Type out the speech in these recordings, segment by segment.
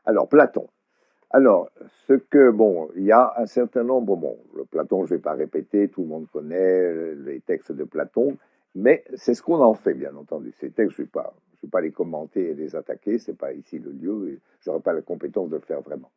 Alors, Platon. Alors, bon, il y a un certain nombre, bon, le Platon, je ne vais pas répéter, tout le monde connaît les textes de Platon, mais c'est ce qu'on en fait, bien entendu. Ces textes, je vais pas les commenter et les attaquer, c'est pas ici le lieu, et je n'aurai pas la compétence de le faire vraiment.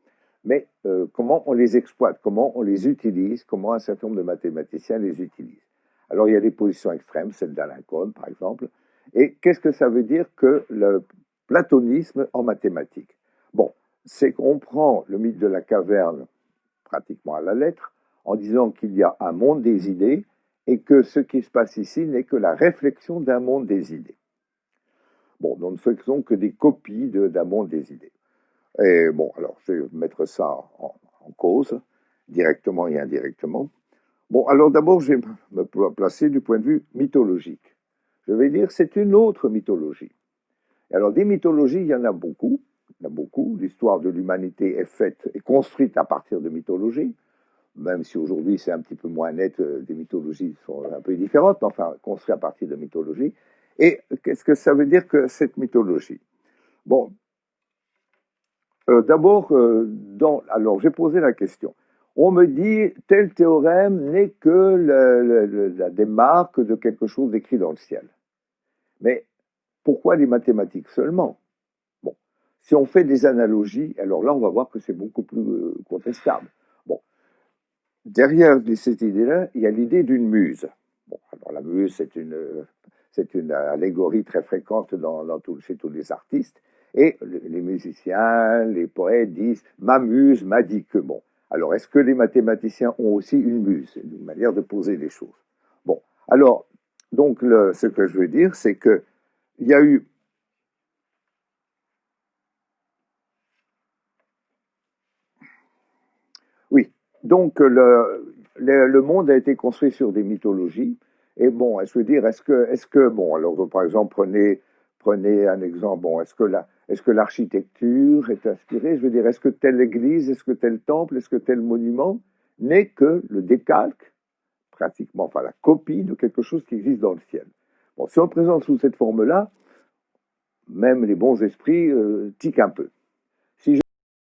Mais comment on les exploite, comment on les utilise, comment un certain nombre de mathématiciens les utilisent. Alors, il y a des positions extrêmes, celle d'Alain Kohn, par exemple, et qu'est-ce que ça veut dire que le platonisme en mathématiques? Bon, c'est qu'on prend le mythe de la caverne pratiquement à la lettre, en disant qu'il y a un monde des idées et que ce qui se passe ici n'est que la réflexion d'un monde des idées. Bon, nous ne faisons que des copies d'un monde des idées. Et bon, alors, je vais mettre ça en cause, directement et indirectement. Bon, alors d'abord, je vais me placer du point de vue mythologique. Je vais dire, c'est une autre mythologie. Et alors, des mythologies, il y en a beaucoup. Il y en a beaucoup. L'histoire de l'humanité est faite et construite à partir de mythologies, même si aujourd'hui c'est un petit peu moins net, des mythologies sont un peu différentes, mais enfin, construites à partir de mythologies. Et qu'est-ce que ça veut dire que cette mythologie? Bon, d'abord, alors j'ai posé la question. On me dit tel théorème n'est que la démarque de quelque chose d'écrit dans le ciel. Mais pourquoi les mathématiques seulement? Bon, si on fait des analogies, alors là on va voir que c'est beaucoup plus contestable. Bon, derrière cette idée-là, il y a l'idée d'une muse. Bon, alors la muse, c'est une allégorie très fréquente chez tous les artistes. Et les musiciens, les poètes disent « ma muse m'a dit que ». Bon, alors est-ce que les mathématiciens ont aussi une muse? C'est une manière de poser les choses. Bon, alors, donc ce que je veux dire, c'est que il y a eu... Oui, donc le monde a été construit sur des mythologies. Et bon, je veux dire, bon, alors par exemple, prenez un exemple, bon, est-ce que l'architecture est inspirée? Je veux dire, est-ce que telle église, est-ce que tel temple, est-ce que tel monument n'est que le décalque, pratiquement, enfin la copie de quelque chose qui existe dans le ciel? Bon, si on le présente sous cette forme-là, même les bons esprits tiquent un peu.